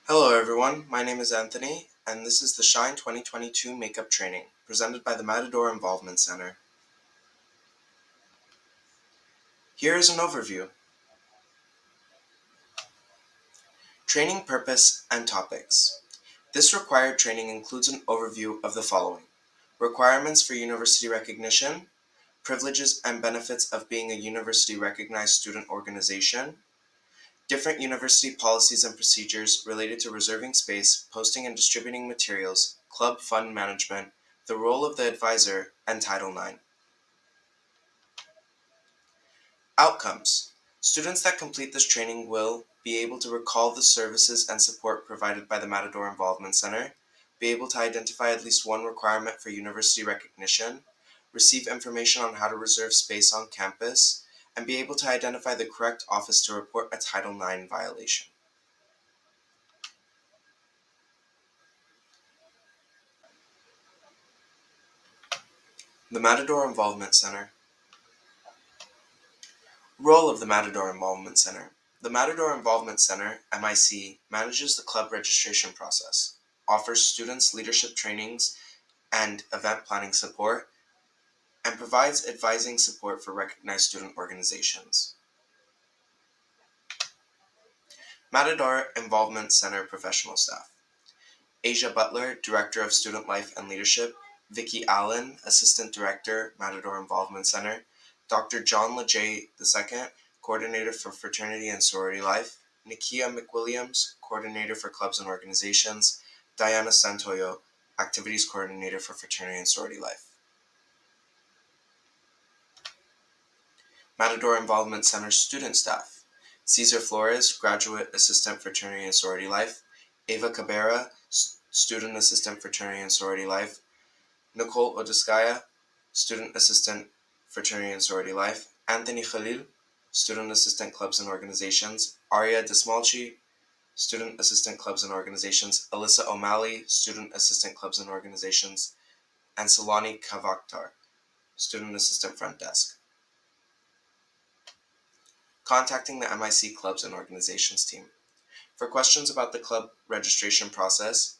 Hello everyone, my name is Anthony, and this is the Shine 2022 Makeup Training, presented by the Matador Involvement Center. Here is an overview. Training purpose and topics. This required training includes an overview of the following: requirements for university recognition, privileges and benefits of being a university-recognized student organization, different university policies and procedures related to reserving space, posting and distributing materials, club fund management, the role of the advisor, and Title IX. Outcomes. Students that complete this training will be able to recall the services and support provided by the Matador Involvement Center, be able to identify at least one requirement for university recognition, receive information on how to reserve space on campus, and be able to identify the correct office to report a Title IX violation. The Matador Involvement Center. Role of the Matador Involvement Center. The Matador Involvement Center, MIC, manages the club registration process, offers students leadership trainings and event planning support, and provides advising support for recognized student organizations. Matador Involvement Center professional staff. Asia Butler, Director of Student Life and Leadership, Vicki Allen, Assistant Director, Matador Involvement Center, Dr. John LeJay II, Coordinator for Fraternity and Sorority Life, Nikia McWilliams, Coordinator for Clubs and Organizations, Diana Santoyo, Activities Coordinator for Fraternity and Sorority Life. Matador Involvement Center student staff. Cesar Flores, Graduate Assistant Fraternity and Sorority Life, Ava Cabrera, Student Assistant Fraternity and Sorority Life, Nicole Oduskaya, Student Assistant Fraternity and Sorority Life, Anthony Khalil, Student Assistant Clubs and Organizations, Arya Desmalchi, Student Assistant Clubs and Organizations, Alyssa O'Malley, Student Assistant Clubs and Organizations, and Salani Kavakhtar, Student Assistant Front Desk. Contacting the MIC Clubs and Organizations team. For questions about the club registration process,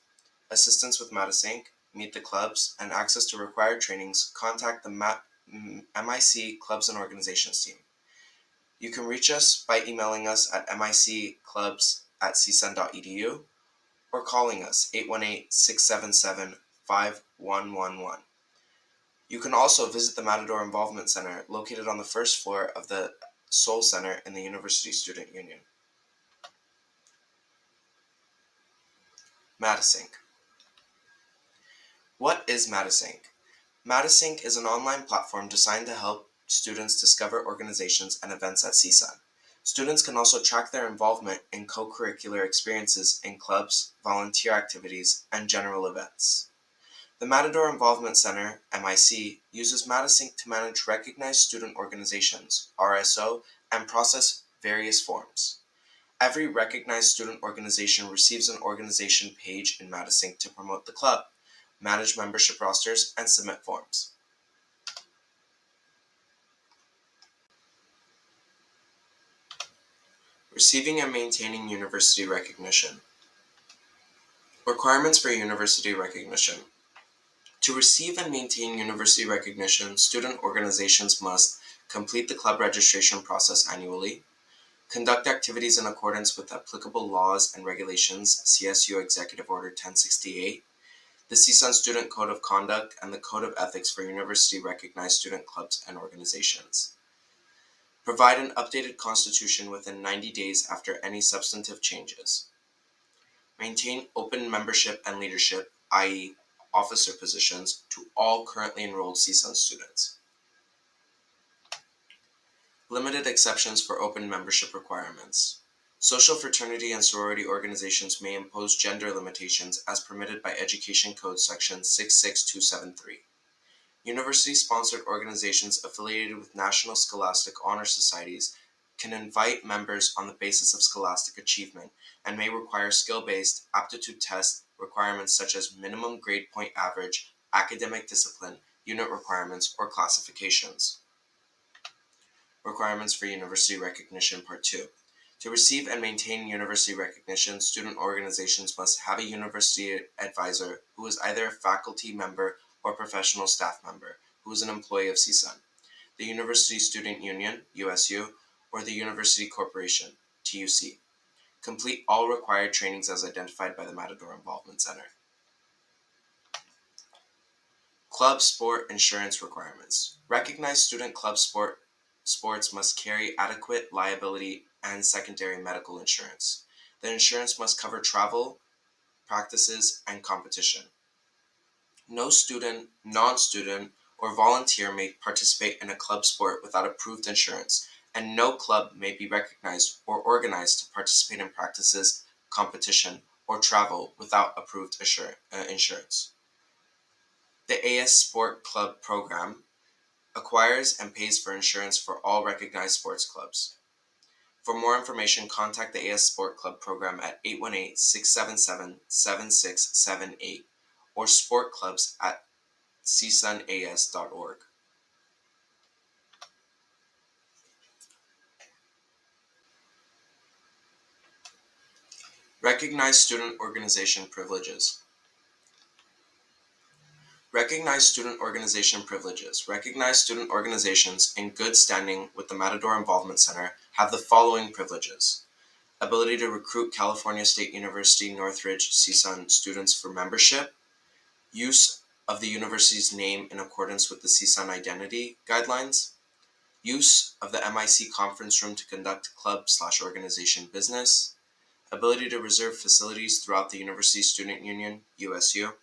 assistance with MataSync, meet the clubs, and access to required trainings, contact the MIC Clubs and Organizations team. You can reach us by emailing us at micclubs@csun.edu or calling us 818-677-5111. You can also visit the Matador Involvement Center located on the first floor of the Soul Center in the University Student Union. MataSync. What is MataSync? MataSync is an online platform designed to help students discover organizations and events at CSUN. Students can also track their involvement in co-curricular experiences in clubs, volunteer activities, and general events. The Matador Involvement Center, MIC, uses MataSync to manage recognized student organizations, RSO, and process various forms. Every recognized student organization receives an organization page in MataSync to promote the club, manage membership rosters, and submit forms. Receiving and maintaining university recognition. Requirements for university recognition. To receive and maintain university recognition, student organizations must complete the club registration process annually, conduct activities in accordance with applicable laws and regulations, CSU Executive Order 1068, the CSUN Student Code of Conduct, and the Code of Ethics for university-recognized student clubs and organizations. Provide an updated constitution within 90 days after any substantive changes. Maintain open membership and leadership, i.e., officer positions, to all currently enrolled CSUN students. Limited exceptions for open membership requirements. Social fraternity and sorority organizations may impose gender limitations as permitted by Education Code Section 66273. University-sponsored organizations affiliated with National Scholastic Honor Societies can invite members on the basis of scholastic achievement and may require skill-based aptitude test requirements such as minimum grade point average, academic discipline, unit requirements, or classifications. Requirements for University Recognition Part 2. To receive and maintain university recognition, student organizations must have a university advisor who is either a faculty member or professional staff member who is an employee of CSUN, the University Student Union, USU, or the University Corporation, TUC. Complete all required trainings as identified by the Matador Involvement Center. Club sport insurance requirements. Recognized student club sports must carry adequate liability and secondary medical insurance. The insurance must cover travel, practices, and competition. No student, non-student, or volunteer may participate in a club sport without approved insurance, and no club may be recognized or organized to participate in practices, competition, or travel without approved insurance. The AS Sport Club program acquires and pays for insurance for all recognized sports clubs. For more information, contact the AS Sport Club program at 818-677-7678 or sportclubs at csunas.org. Recognized student organization privileges. Recognized student organization privileges. Recognized student organizations in good standing with the Matador Involvement Center have the following privileges: ability to recruit California State University Northridge CSUN students for membership, use of the university's name in accordance with the CSUN identity guidelines, use of the MIC conference room to conduct club/organization business, ability to reserve facilities throughout the University Student Union, USU,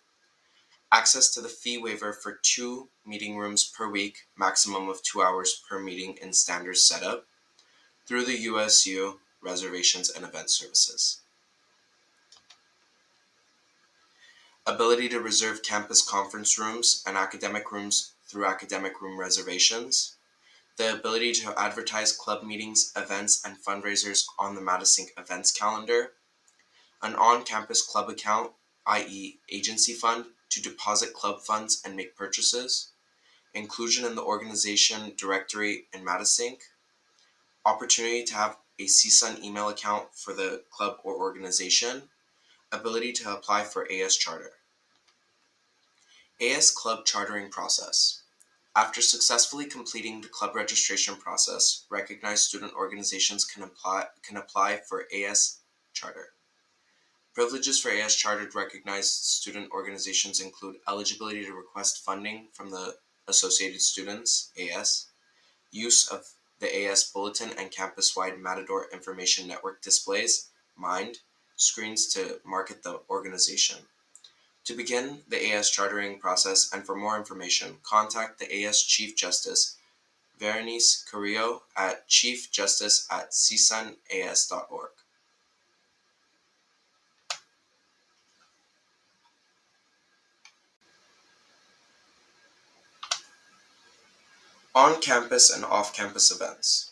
access to the fee waiver for 2 meeting rooms per week, maximum of 2 hours per meeting in standard setup, through the USU reservations and event services. Ability to reserve campus conference rooms and academic rooms through academic room reservations. The ability to advertise club meetings, events, and fundraisers on the Madisync events calendar. An on-campus club account, i.e. agency fund, to deposit club funds and make purchases. Inclusion in the organization directory in Madisync. Opportunity to have a CSUN email account for the club or organization. Ability to apply for AS Charter. AS Club Chartering Process. After successfully completing the club registration process, recognized student organizations can apply for AS Charter. Privileges for AS Chartered recognized student organizations include eligibility to request funding from the Associated Students, AS, use of the AS Bulletin and campus-wide Matador Information Network displays, MIND, screens to market the organization. To begin the AS chartering process and for more information, contact the AS Chief Justice, Berenice Carrillo at chiefjustice@csunas.org. On-campus and off-campus events.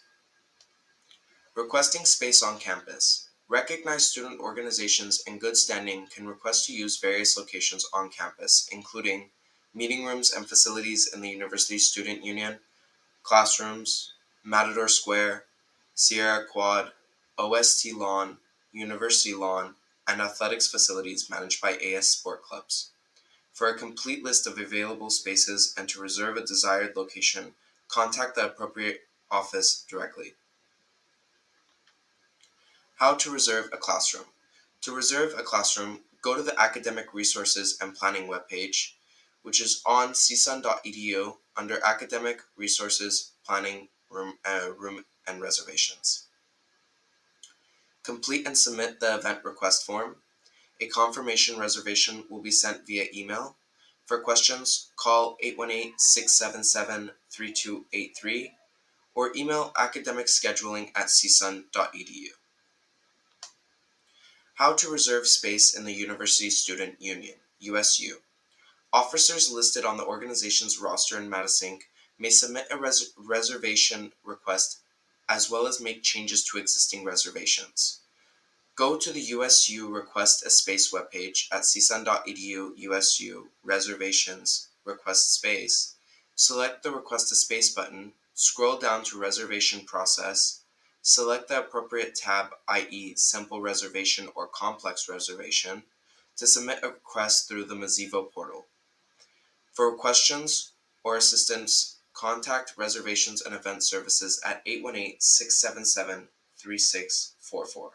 Requesting space on campus. Recognized student organizations in good standing can request to use various locations on campus, including meeting rooms and facilities in the University Student Union, classrooms, Matador Square, Sierra Quad, OST Lawn, University Lawn, and athletics facilities managed by AS Sport Clubs. For a complete list of available spaces and to reserve a desired location, contact the appropriate office directly. How to reserve a classroom. To reserve a classroom, go to the Academic Resources and Planning webpage, which is on csun.edu under Academic Resources, Planning, Room and Reservations. Complete and submit the event request form. A confirmation reservation will be sent via email. For questions, call 818-677-3283 or email academicscheduling@csun.edu. How to reserve space in the University Student Union, USU. Officers listed on the organization's roster in Madisync may submit a reservation request as well as make changes to existing reservations. Go to the USU Request a Space webpage at csun.edu USU Reservations Request Space. Select the Request a Space button, scroll down to Reservation Process, Select the appropriate tab, i.e. Simple Reservation or Complex Reservation, to submit a request through the Mazivo portal. For questions or assistance, contact Reservations and Event Services at 818-677-3644.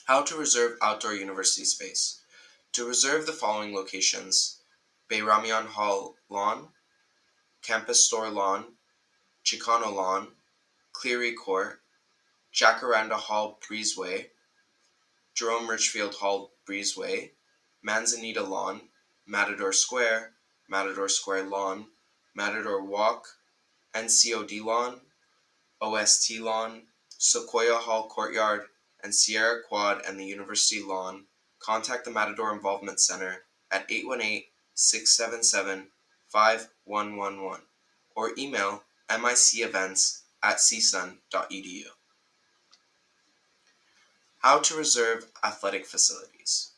How to reserve outdoor university space. To reserve the following locations: Bayramian Hall Lawn, Campus Store Lawn, Chicano Lawn, Cleary Court, Jacaranda Hall Breezeway, Jerome Richfield Hall Breezeway, Manzanita Lawn, Matador Square Lawn, Matador Walk, NCOD Lawn, OST Lawn, Sequoia Hall Courtyard, and Sierra Quad and the University Lawn. Contact the Matador Involvement Center at 818-677-5111 or email micevents@csun.edu. How to reserve athletic facilities.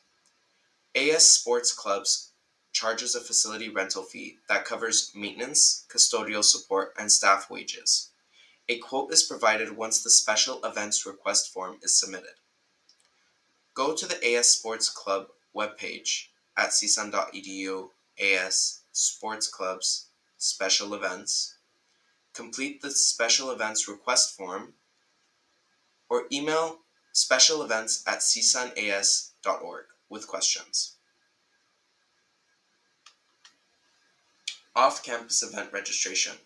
AS Sports Clubs charges a facility rental fee that covers maintenance, custodial support, and staff wages. A quote is provided once the special events request form is submitted. Go to the AS Sports Club webpage at csun.edu AS Sports Clubs Special Events, complete the special events request form, or email specialevents@csunas.org with questions. Off-campus event registration.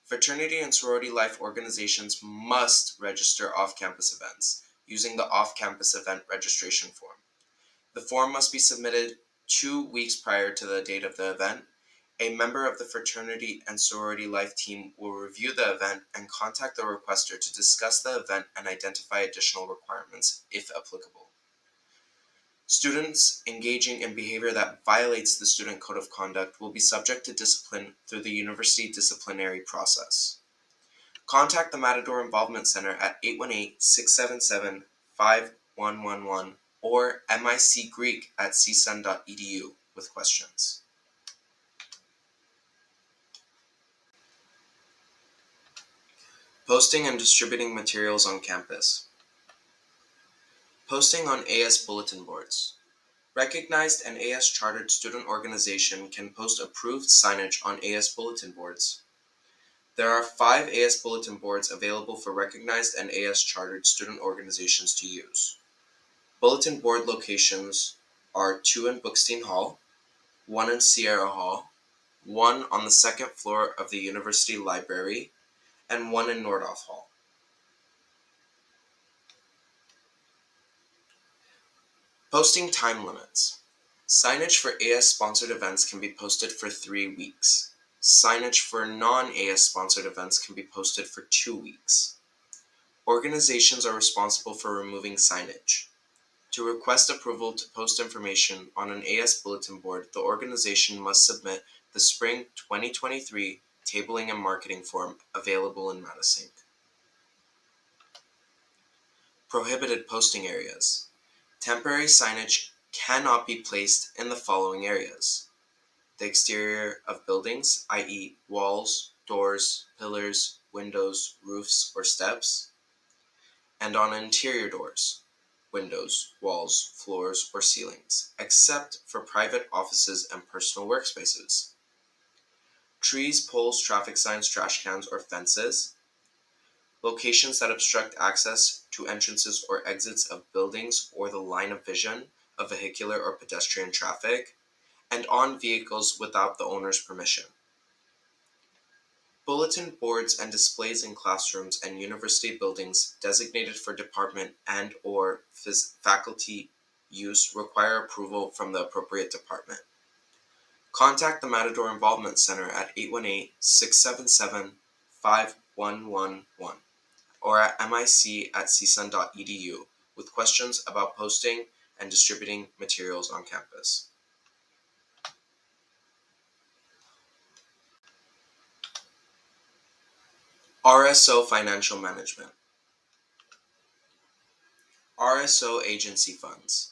Fraternity and sorority life organizations must register off-campus events using the off-campus event registration form. The form must be submitted 2 weeks prior to the date of the event. A member of the fraternity and sorority life team will review the event and contact the requester to discuss the event and identify additional requirements, if applicable. Students engaging in behavior that violates the student code of conduct will be subject to discipline through the university disciplinary process. Contact the Matador Involvement Center at 818-677-5111 or micgreek@csun.edu with questions. Posting and distributing materials on campus. Posting on AS bulletin boards. Recognized and AS chartered student organization can post approved signage on AS bulletin boards. There are 5 AS bulletin boards available for recognized and AS chartered student organizations to use. Bulletin board locations are 2 in Bookstein Hall, 1 in Sierra Hall, 1 on the 2nd floor of the University Library, and 1 in Nordhoff Hall. Posting time limits. Signage for AS sponsored events can be posted for 3 weeks. Signage for non-AS sponsored events can be posted for 2 weeks. Organizations are responsible for removing signage. To request approval to post information on an AS bulletin board, the organization must submit the Spring 2023 Tabling and Marketing Form available in Matasync. Prohibited posting areas. Temporary signage cannot be placed in the following areas: the exterior of buildings, i.e. walls, doors, pillars, windows, roofs, or steps, and on interior doors, windows, walls, floors, or ceilings, except for private offices and personal workspaces. Trees, poles, traffic signs, trash cans, or fences. Locations that obstruct access to entrances or exits of buildings or the line of vision of vehicular or pedestrian traffic, and on vehicles without the owner's permission. Bulletin boards and displays in classrooms and university buildings designated for department and/or faculty use require approval from the appropriate department. Contact the Matador Involvement Center at 818-677-5111 or at mic@csun.edu with questions about posting and distributing materials on campus. RSO Financial Management. RSO Agency Funds.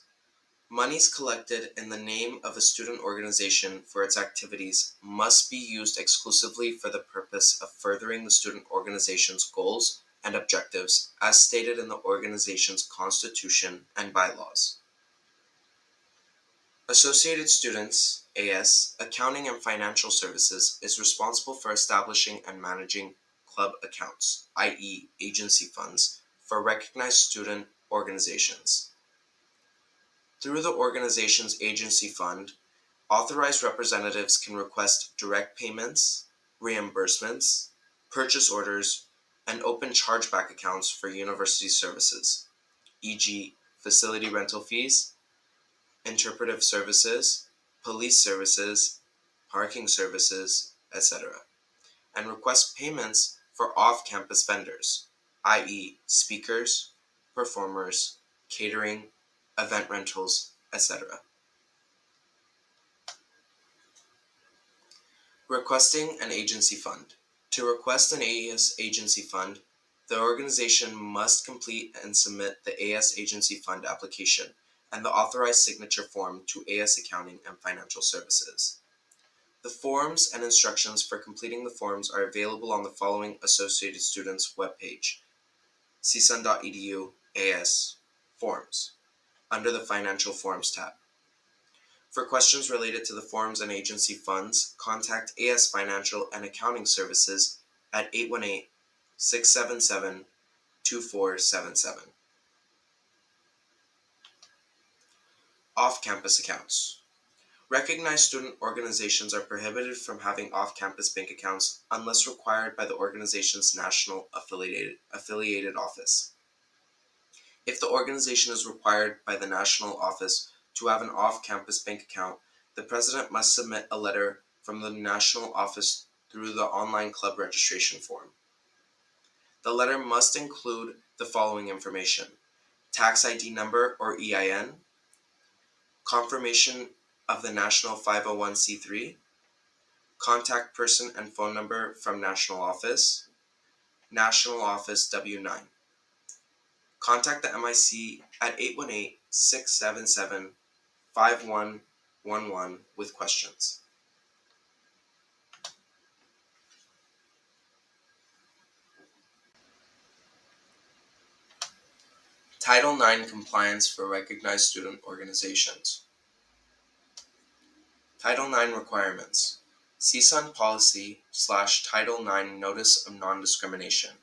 Monies collected in the name of a student organization for its activities must be used exclusively for the purpose of furthering the student organization's goals and objectives as stated in the organization's constitution and bylaws. Associated Students, AS, Accounting and Financial Services is responsible for establishing and managing club accounts, i.e., agency funds, for recognized student organizations. Through the organization's agency fund, authorized representatives can request direct payments, reimbursements, purchase orders, and open chargeback accounts for university services, e.g., facility rental fees, interpretive services, police services, parking services, etc., and request payments for off-campus vendors, i.e., speakers, performers, catering, event rentals, etc. Requesting an agency fund. To request an AS agency fund, the organization must complete and submit the AS agency fund application and the authorized signature form to AS Accounting and Financial Services. The forms and instructions for completing the forms are available on the following Associated Students webpage, csun.edu AS Forms, under the Financial Forms tab. For questions related to the forms and agency funds, contact AS Financial and Accounting Services at 818-677-2477. Off-campus accounts. Recognized student organizations are prohibited from having off-campus bank accounts unless required by the organization's national affiliated office. If the organization is required by the national office to have an off-campus bank account, the president must submit a letter from the national office through the online club registration form. The letter must include the following information: tax ID number or EIN, confirmation of the national 501c3, contact person and phone number from national office W9. Contact the MIC at 818-677-5111 with questions. Title IX compliance for recognized student organizations. Title IX requirements. CSUN policy/Title IX notice of non-discrimination.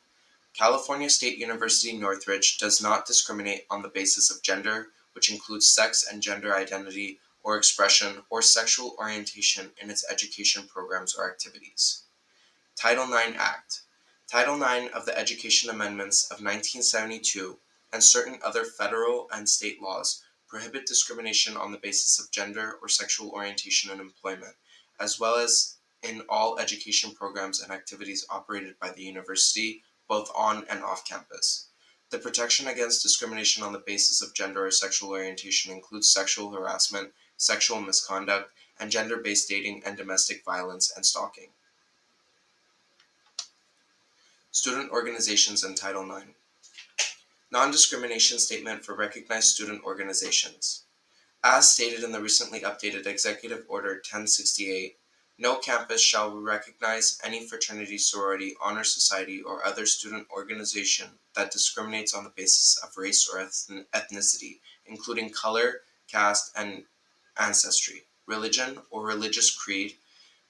California State University Northridge does not discriminate on the basis of gender, which includes sex and gender identity or expression or sexual orientation in its education programs or activities. Title IX Act. Title IX of the Education Amendments of 1972 and certain other federal and state laws prohibit discrimination on the basis of gender or sexual orientation in employment, as well as in all education programs and activities operated by the university, both on and off campus. The protection against discrimination on the basis of gender or sexual orientation includes sexual harassment, sexual misconduct, and gender-based dating and domestic violence and stalking. Student organizations and Title IX. Non-discrimination statement for recognized student organizations. As stated in the recently updated Executive Order 1068, no campus shall recognize any fraternity, sorority, honor society, or other student organization that discriminates on the basis of race or ethnicity, including color, caste, and ancestry, religion or religious creed,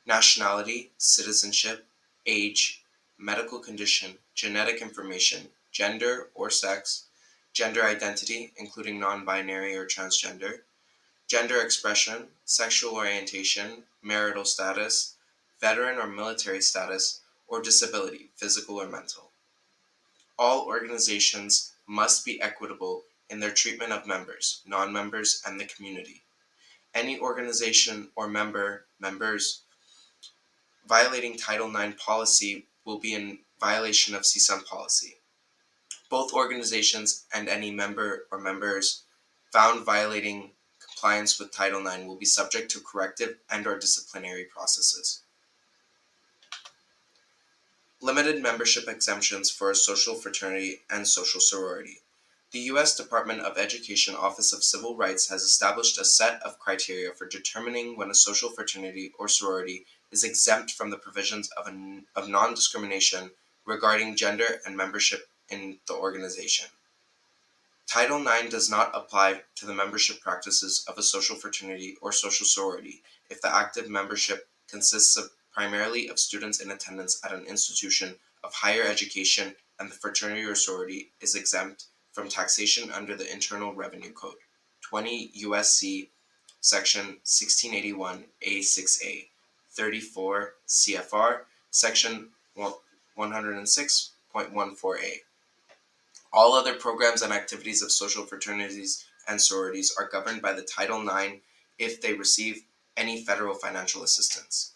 nationality, citizenship, age, medical condition, genetic information, gender or sex, gender identity, including non-binary or transgender, gender expression, sexual orientation, marital status, veteran or military status, or disability, physical or mental. All organizations must be equitable in their treatment of members, non-members, and the community. Any organization or members violating Title IX policy will be in violation of CSUN policy. Both organizations and any member or members found violating compliance with Title IX will be subject to corrective and/or disciplinary processes. Limited membership exemptions for a social fraternity and social sorority. The U.S. Department of Education Office of Civil Rights has established a set of criteria for determining when a social fraternity or sorority is exempt from the provisions of non-discrimination regarding gender and membership in the organization. Title IX does not apply to the membership practices of a social fraternity or social sorority if the active membership consists primarily of students in attendance at an institution of higher education and the fraternity or sorority is exempt from taxation under the Internal Revenue Code, 20 U.S.C. Section 1681 A6A, 34 CFR, Section 106.14a. All other programs and activities of social fraternities and sororities are governed by the Title IX if they receive any federal financial assistance.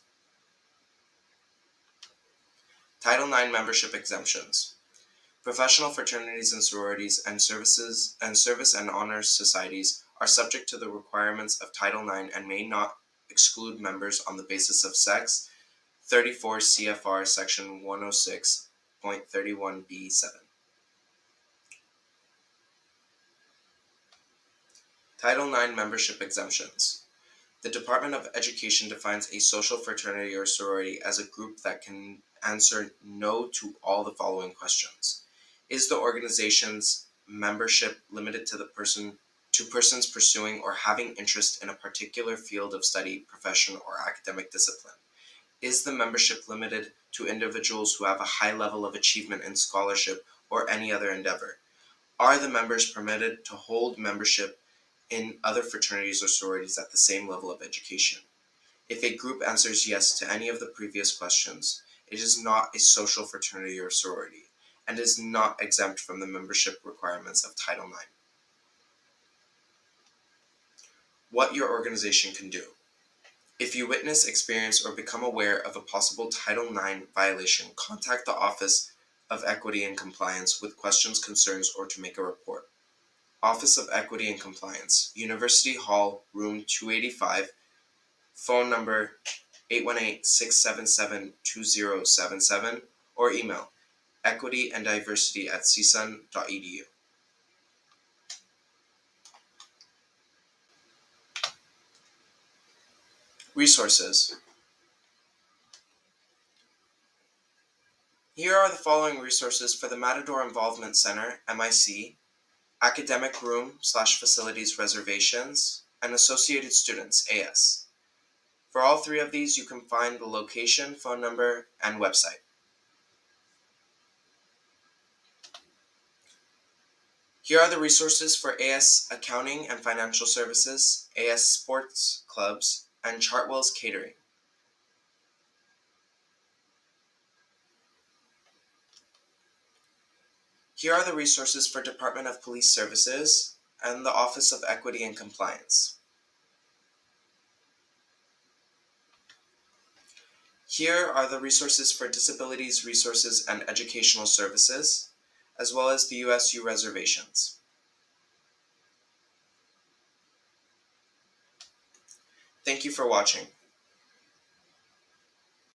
Title IX membership exemptions. Professional fraternities and sororities and service and honors societies are subject to the requirements of Title IX and may not exclude members on the basis of sex, 34 CFR Section 106.31b7. Title IX membership exemptions. The Department of Education defines a social fraternity or sorority as a group that can answer no to all the following questions. Is the organization's membership limited to persons pursuing or having interest in a particular field of study, profession, or academic discipline? Is the membership limited to individuals who have a high level of achievement in scholarship or any other endeavor? Are the members permitted to hold membership in other fraternities or sororities at the same level of education? If a group answers yes to any of the previous questions, it is not a social fraternity or sorority and is not exempt from the membership requirements of Title IX. What your organization can do. If you witness, experience, or become aware of a possible Title IX violation, contact the Office of Equity and Compliance with questions, concerns, or to make a report. Office of Equity and Compliance, University Hall, Room 285, phone number 818-677-2077, or email equityanddiversity@csun.edu. Resources. Here are the following resources for the Matador Involvement Center, MIC, Academic Room/Facilities Reservations, and Associated Students, AS. For all three of these, you can find the location, phone number, and website. Here are the resources for AS Accounting and Financial Services, AS Sports Clubs, and Chartwell's Catering. Here are the resources for Department of Police Services and the Office of Equity and Compliance. Here are the resources for Disabilities Resources and Educational Services, as well as the USU reservations. Thank you for watching.